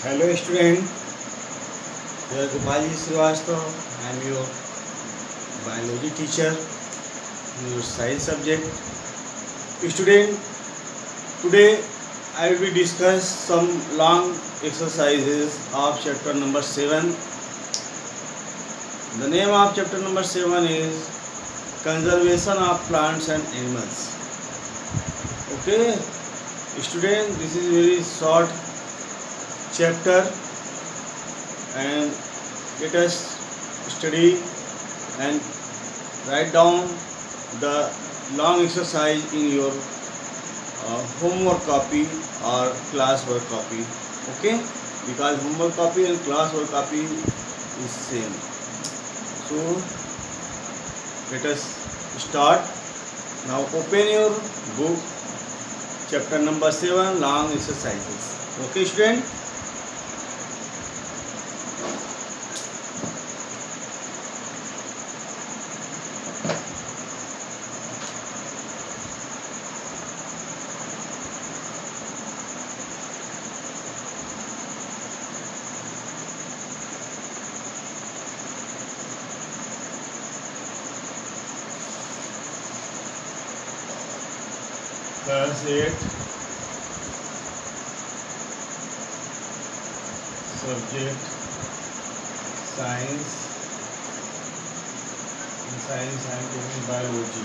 Hello student, here Dipali Srivastava. I am your biology teacher in your science subject. Student, today I will be discuss some long exercises of chapter number 7. The name of chapter number 7 is Conservation of Plants and Animals. Okay, student, this is very short chapter and let us study and write down the long exercise in your homework copy or classwork copy. Okay, because homework copy and classwork copy is same. So let us start. Now open your book, chapter number 7, long exercises. Okay student. Class 8 subject science. In science I am taking biology.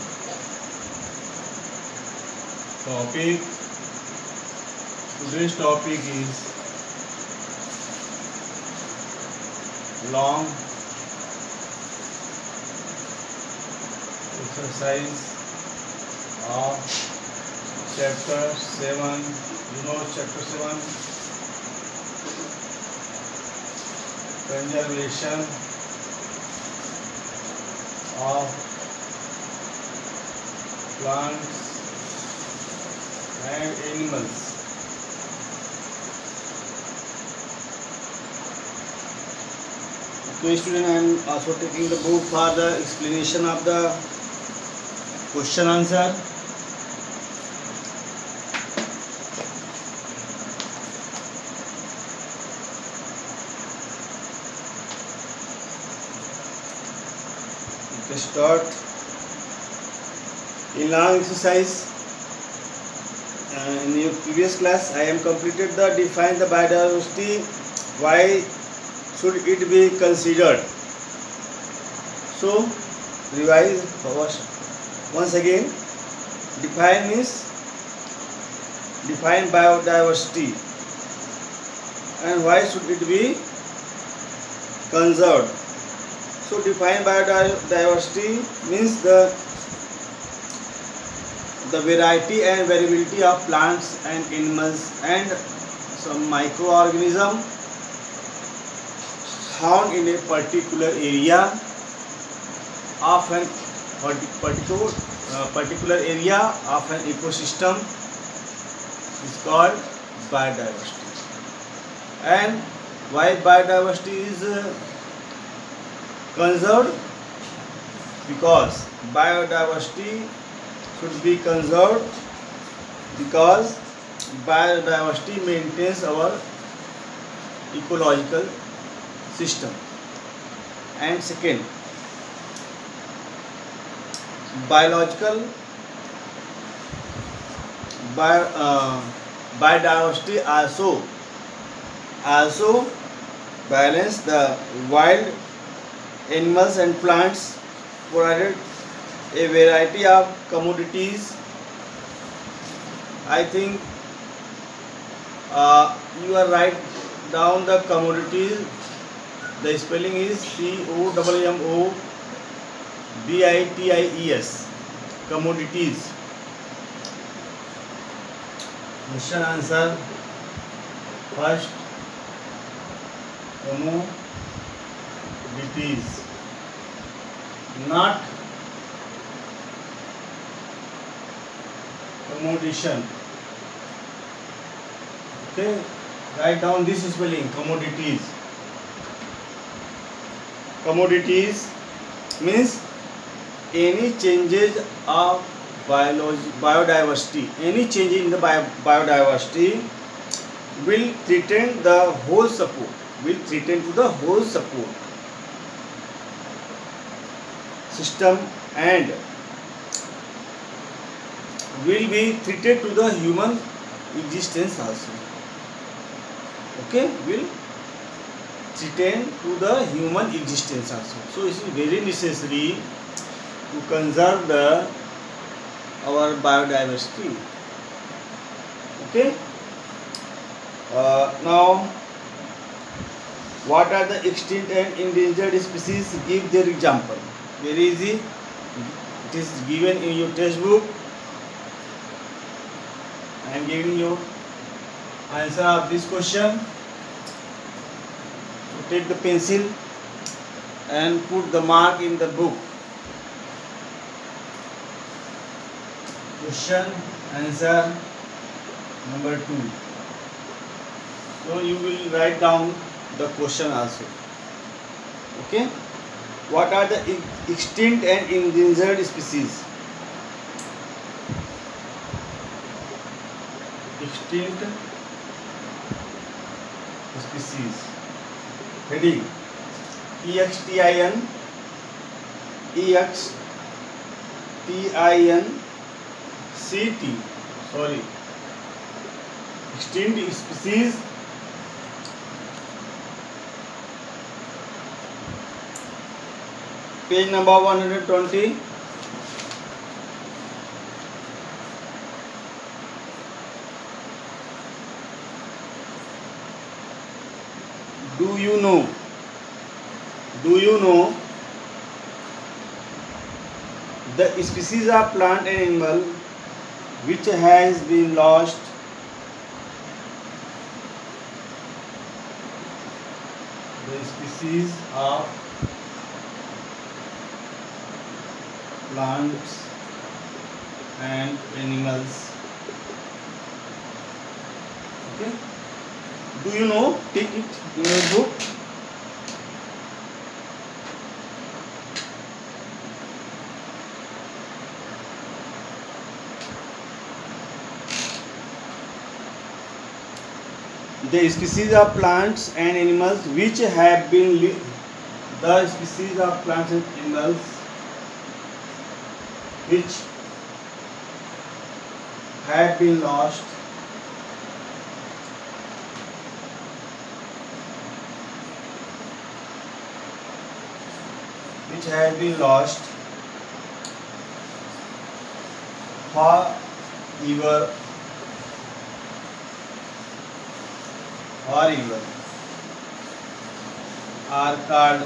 Topic, today's topic is long exercise of chapter 7. You know chapter 7, conservation of plants and animals. Okay student, I am also taking the book for the explanation of the question answer. Start. In long exercise, in your previous class I am completed the define the biodiversity. Why should it be considered? So revise once again. Define biodiversity and why should it be conserved. So define biodiversity means the variety and variability of plants and animals and some microorganism found in a particular area of an particular area of an ecosystem is called biodiversity. And why biodiversity is conserved? Because biodiversity should be conserved because biodiversity maintains our ecological system. And second, biodiversity also balance the wild animals and plants, provided a variety of commodities. I think you are write down the commodities. The spelling is COMMODITIES. Commodities. Question answer. First, commodities, not commodition. Okay, write down this spelling, commodities. Commodities means any changes of biodiversity, any change in the biodiversity will threaten the whole support. Will threaten to the whole support system and will be threatened to the human existence also. Okay, will threaten to the human existence also. So it is very necessary to conserve our biodiversity. Okay. Now, what are the extinct and endangered species? Give their example. Very easy. It is given in your textbook. I am giving you answer of this question. So take the pencil and put the mark in the book. Question answer number 2. So you will write down the question also. Okay. What are the extinct and endangered species? Extinct species. Heading EXTIN CT. Sorry. Extinct species. Page number 120. Do you know the species of plant and animal which has been lost? The species of plants and animals. Okay. Do you know? Take it in your book. The species of plants and animals which have been the species of plants and animals which have been lost forever are called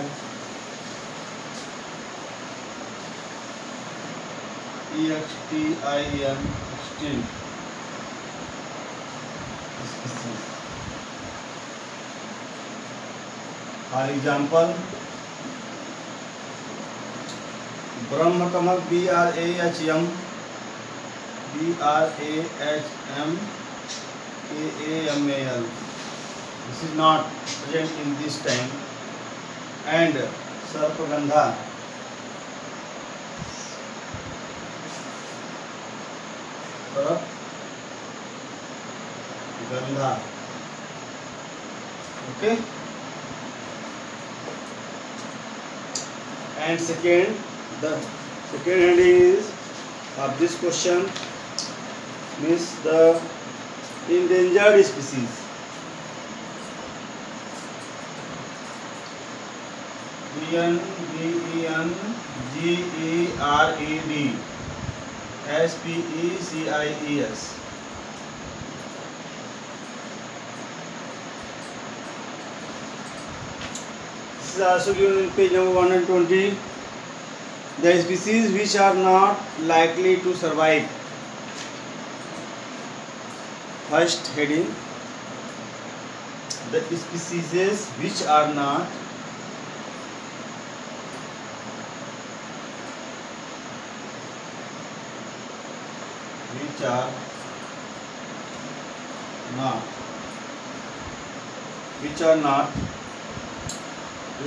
EXTIN extinct species. For example, Brahmakamma BRAHM KAMAL. This is not present in this time. And Sarpagandha. Sarpagandha. Okay. And second, the second heading is of this question means the endangered species. ENDENGERED SPECIES. This is also given in page number 120. The species which are not likely to survive. First heading, the species which are not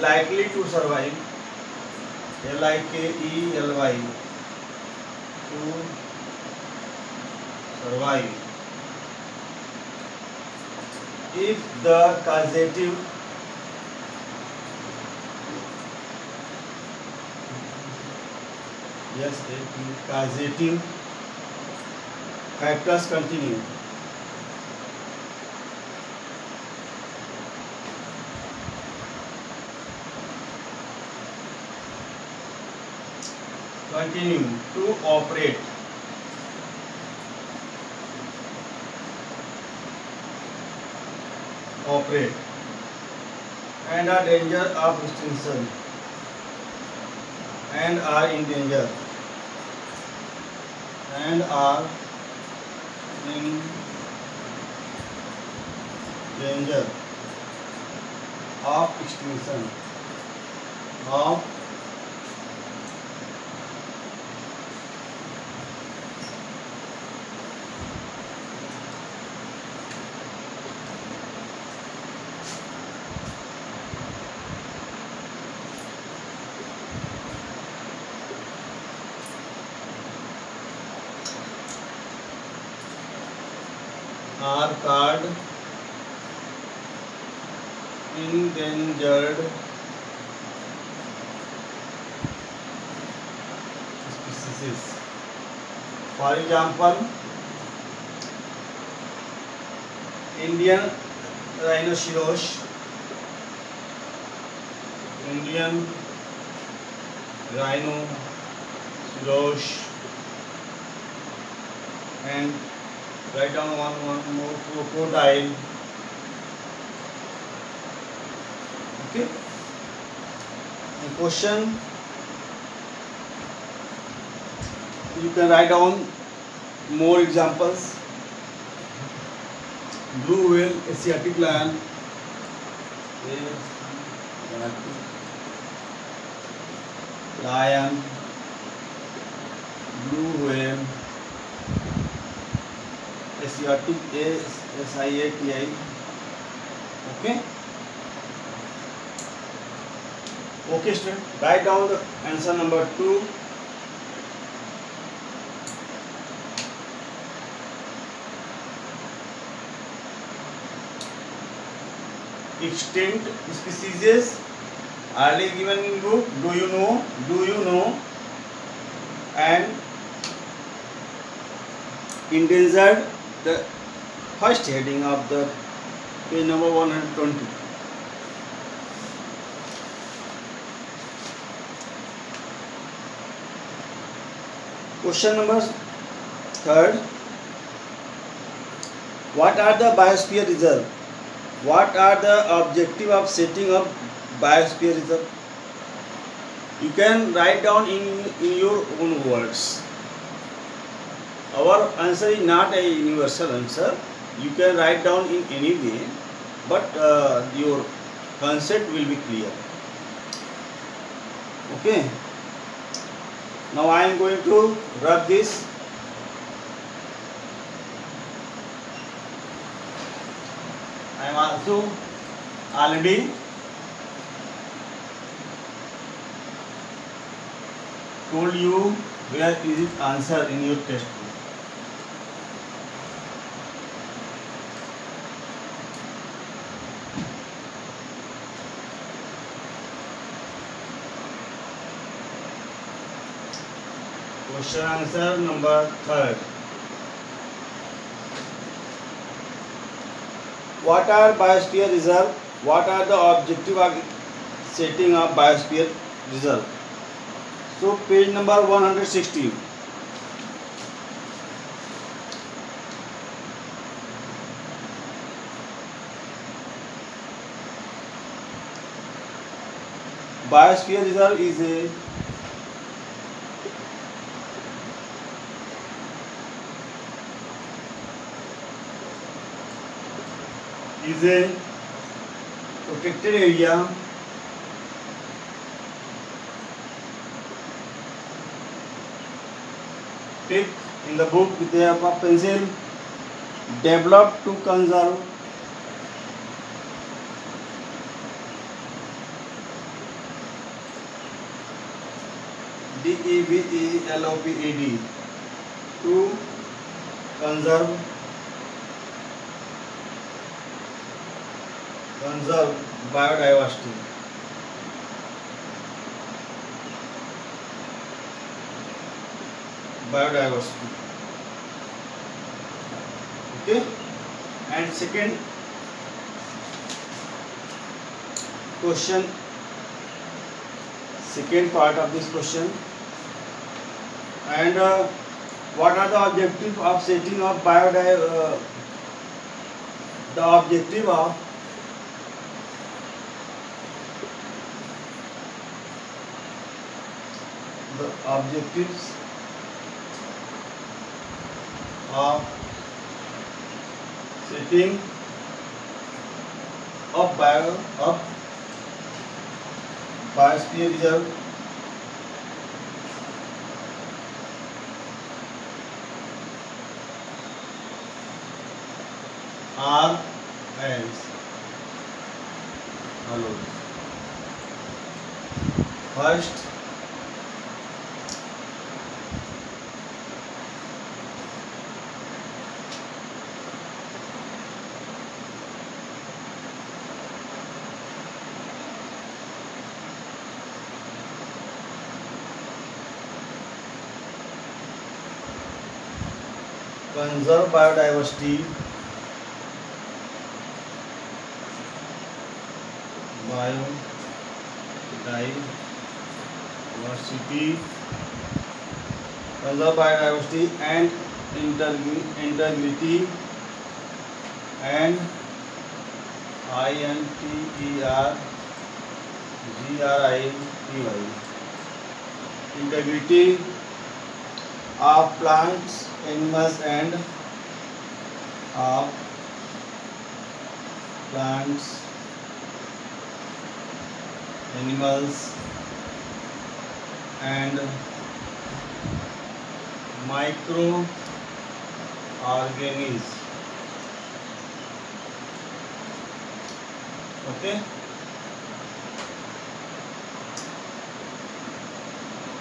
likely to survive. LIKELY to survive if the causative factors continue. Continue to operate. And are danger of extinction and are in danger of extinction are called endangered species. For example, Indian rhinoceros, and write down one more, crocodile. Okay. And question, you can write down more examples. Blue whale, Asiatic lion, blue whale, Asiatic, SIATI. Okay. Okay, student. Write down the answer number 2. Extinct species early given in book. Do you know? And endangered, the first heading of the page number 120. Question number 3. What are the biosphere reserve? What are the objective of setting up biosphere reserve? You can write down in your own words. Our answer is not a universal answer. You can write down in any way, but your concept will be clear. Okay. Now I am going to rub this. I am also already told you where is it answer in your textbook. Question answer number 3. What are biosphere reserve? What are the objective of setting up biosphere reserve? So page number 160. Biosphere reserve is a protected area pick in the book with a pencil, developed to conserve DEVELOPED to conserve conserve biodiversity. Biodiversity. Okay. And second question, second part of this question, and what are the objective of setting of the objective of the objectives of setting of biosphere reserve are as follows. First, conserve biodiversity conserve biodiversity and integrity and integrity of plants, animals and of plants, animals and microorganisms. Okay.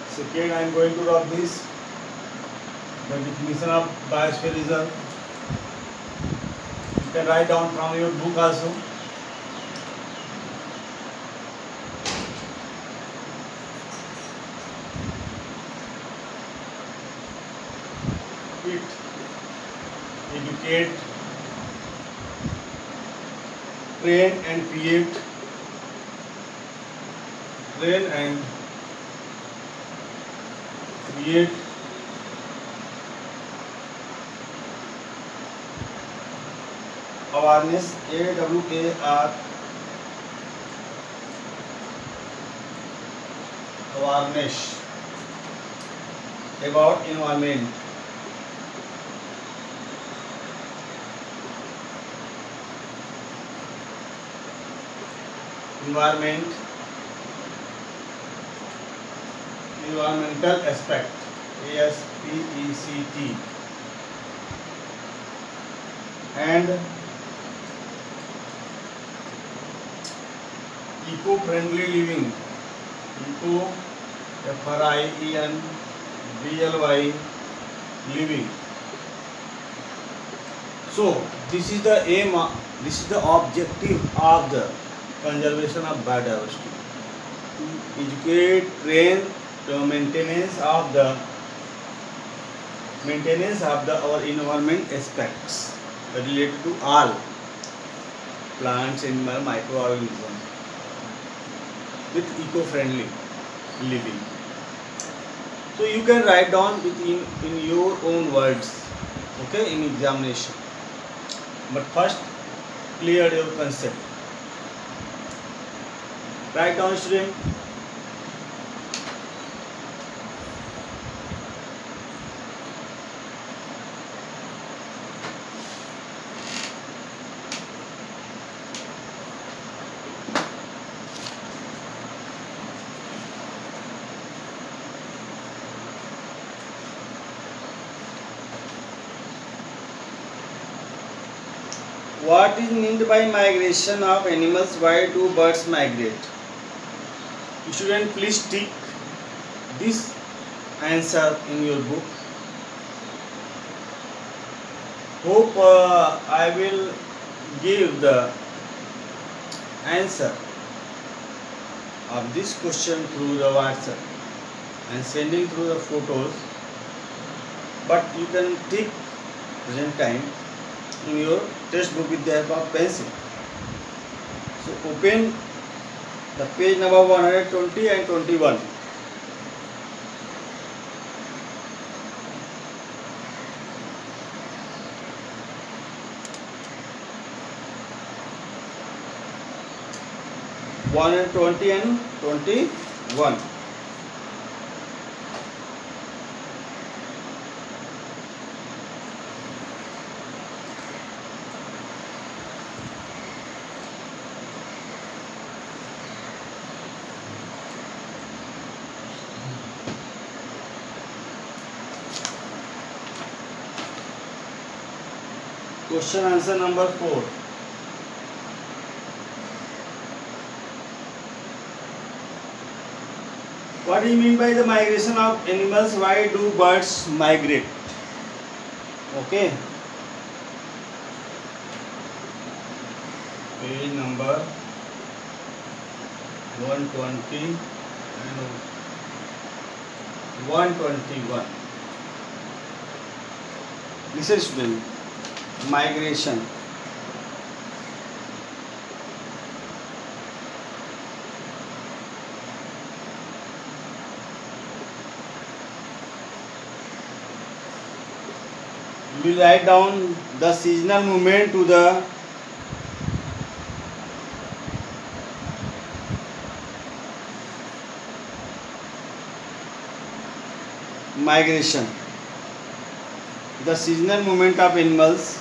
Second, I am going to drop this, the definition of biosphere reserve. You can write down from your book also. It educate, train and create awareness, awareness about environment. Environmental aspect, ASPECT, and eco-friendly living, FRIENDLY living. So this is the aim, this is the objective of the conservation of biodiversity, to educate, train, the maintenance of our environment aspects related to all plants, animal, microorganisms with eco-friendly living. So you can write down in your own words, okay, in examination. But first, clear your concept. Write down, student. What is meant by migration of animals? Why do birds migrate? Student, please tick this answer in your book. Hope I will give the answer of this question through the WhatsApp and sending through the photos, but you can take present time in your textbook with the help of pencil. So open the page number 120 and 21. and 20 and 21. Question answer number 4. What do you mean by the migration of animals? Why do birds migrate? Okay. Page number 120 and 121. Listen student. Migration. We will write down the seasonal movement to the migration. The seasonal movement of animals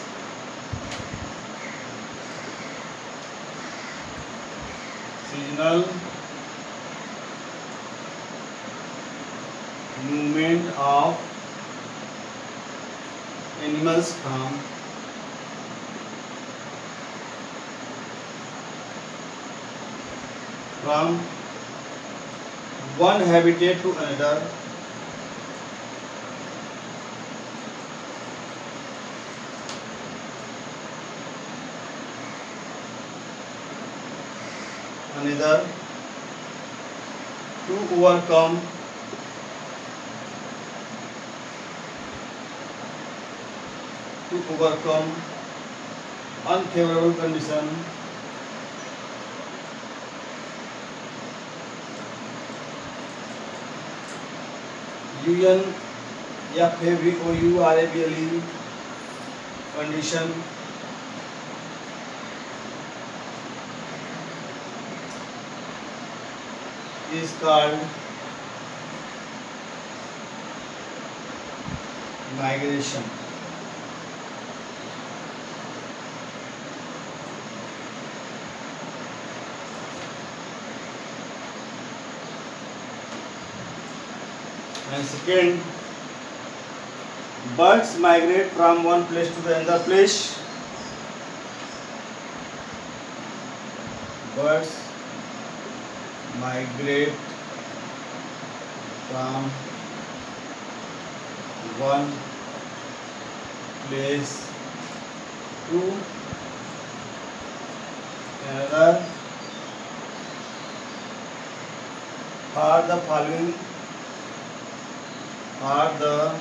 movement of animals from one habitat to another to overcome unfavorable condition unfavorable condition is called migration. And second, birds migrate from one place to the another place. Birds migrate from one place to another are the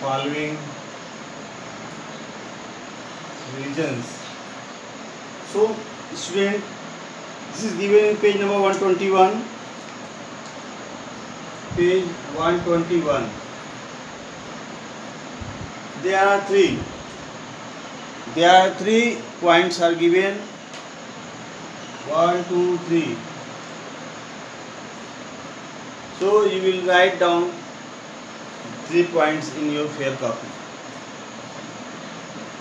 following regions. So student, this is given in page number 121. Page 121. There are three points are given. 1, 2, 3. So you will write down 3 points in your fair copy.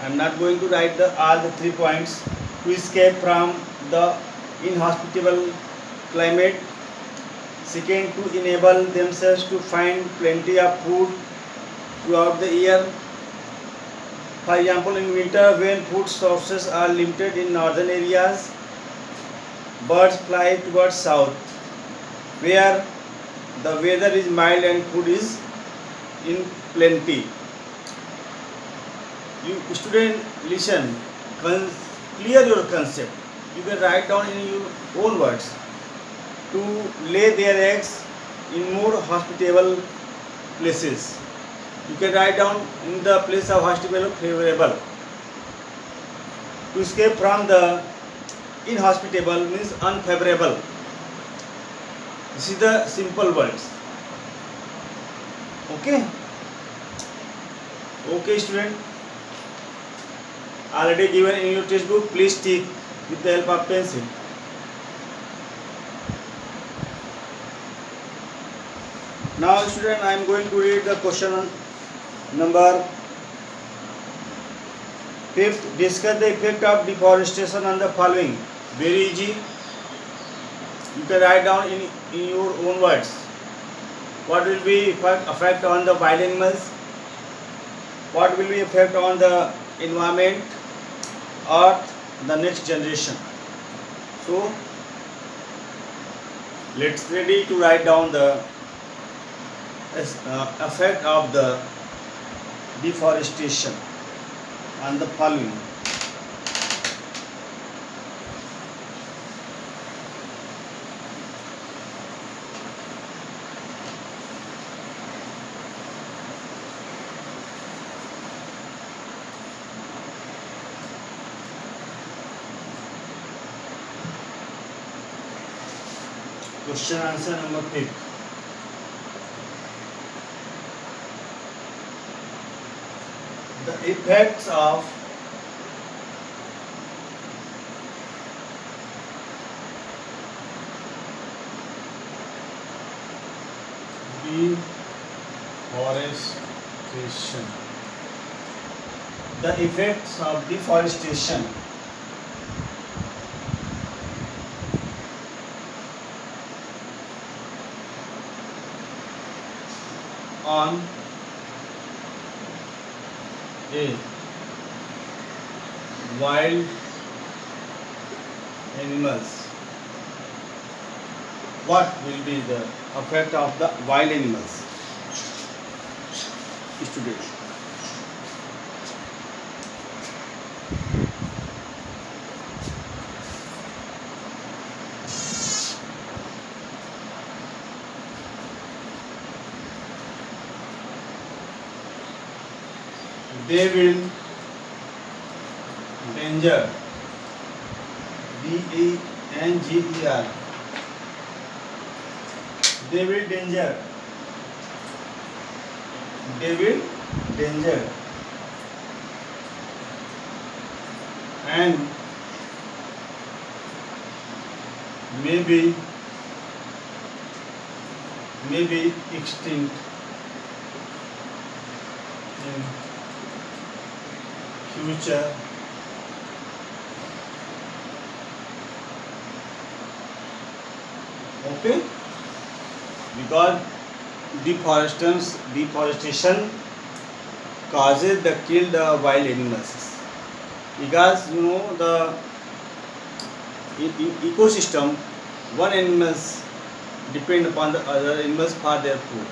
I am not going to write all the 3 points. To escape from the inhospitable climate. Second, to enable themselves to find plenty of food throughout the year. For example, in winter when food sources are limited in northern areas, birds fly towards south, where the weather is mild and food is in plenty. You student listen, clear your concept. You can write down in your own words. To lay their eggs in more hospitable places. You can write down in the place of hospitable favorable. To escape from the inhospitable means unfavorable. This is the simple words. Okay. Okay, student. Already given in your textbook. Please tick with the help of pencil. Now, student, I am going to read the question number 5th. Discuss the effect of deforestation on the following. Very easy. You can write down in your own words. What will be effect on the wild animals? What will be effect on the environment, earth, the next generation? So, let's ready to write down the effect of the deforestation on the following. Question answer number 5. The effects of deforestation. The effects of deforestation on a wild animals. What will be the effect of the wild animals? Student. They will danger, D-A-N-G-E-R. They will danger. They will danger. And maybe extinct in future. Okay, because deforestation causes the kill the wild animals, because you know the ecosystem, one animals depend upon the other animals for their food.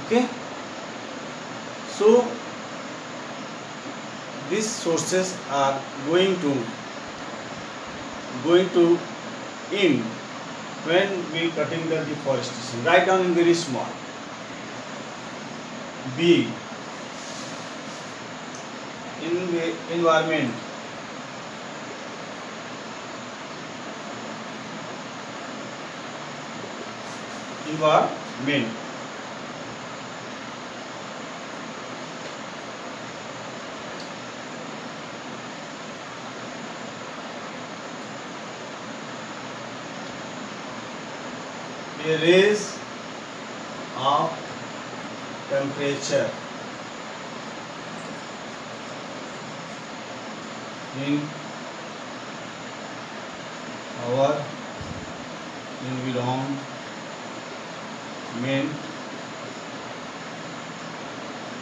Okay, so these sources are going to end when we cutting the deforestation. Write down in very small. B. Environment. Environment. A raise of temperature in our environment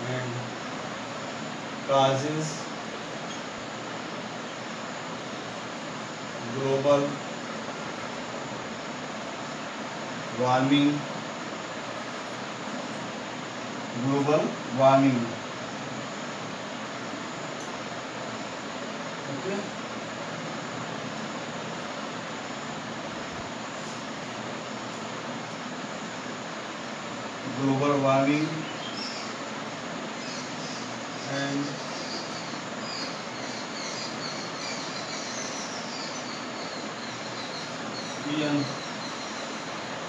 and causes global warming Okay. Global warming and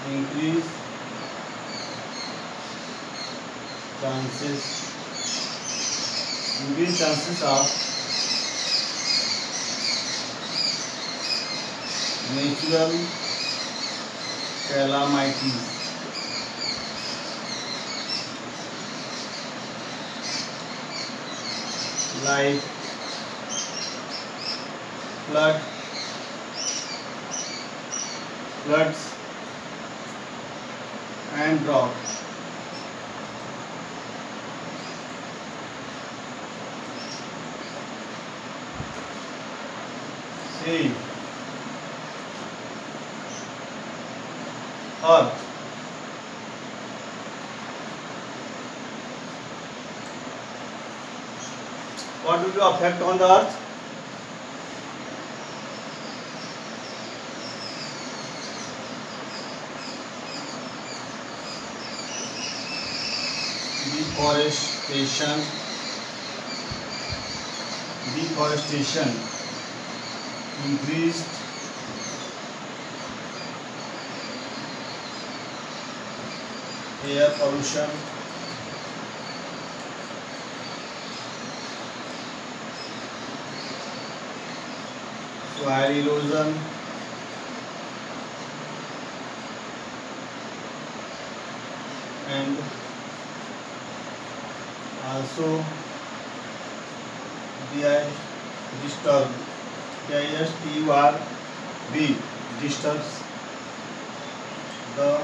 increase chances of natural calamities like floods and drought. See, Earth what will be effect on the Earth? Deforestation, increased air pollution, soil erosion, and also disturbs the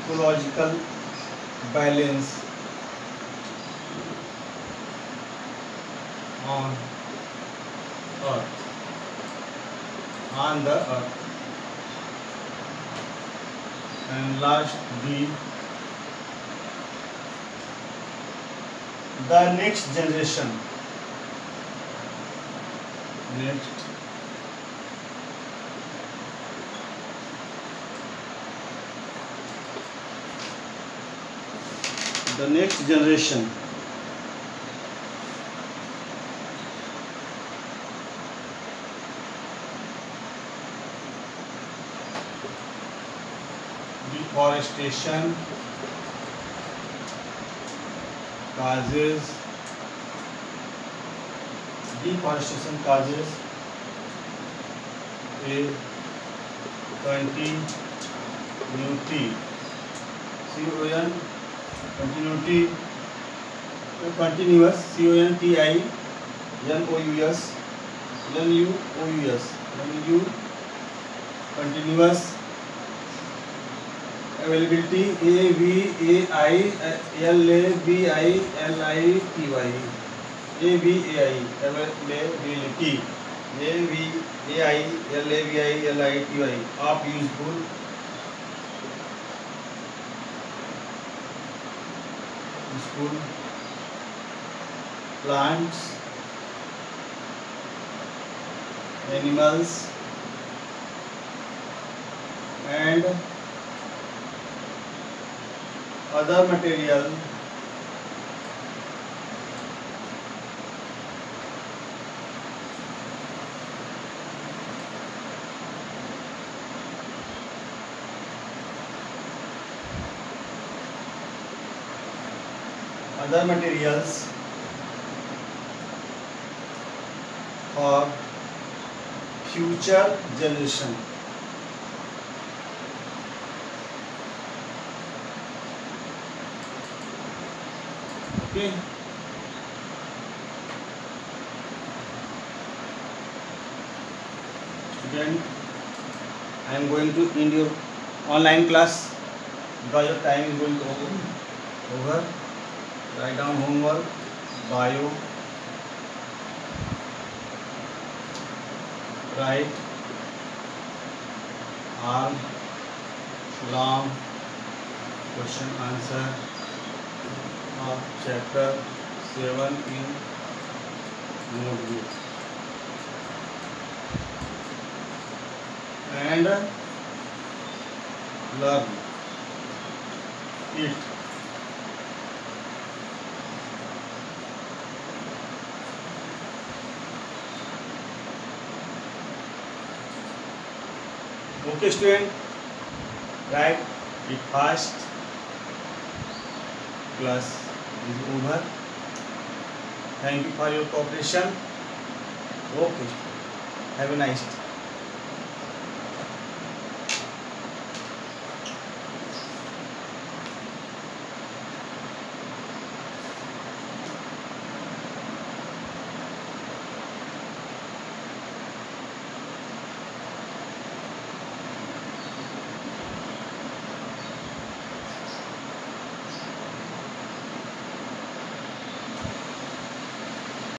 ecological balance on the earth. And last the next generation. The next generation deforestation causes a continuity continuous continuous availability availability of useful plants, animals, and other material for future generation. Okay. Student, I am going to end your online class because your time is going over. Write down homework, bio, write all long question answer of chapter 7 in notebook and learn it. Okay student, write it fast. Class is over. Thank you for your cooperation. Okay, have a nice day.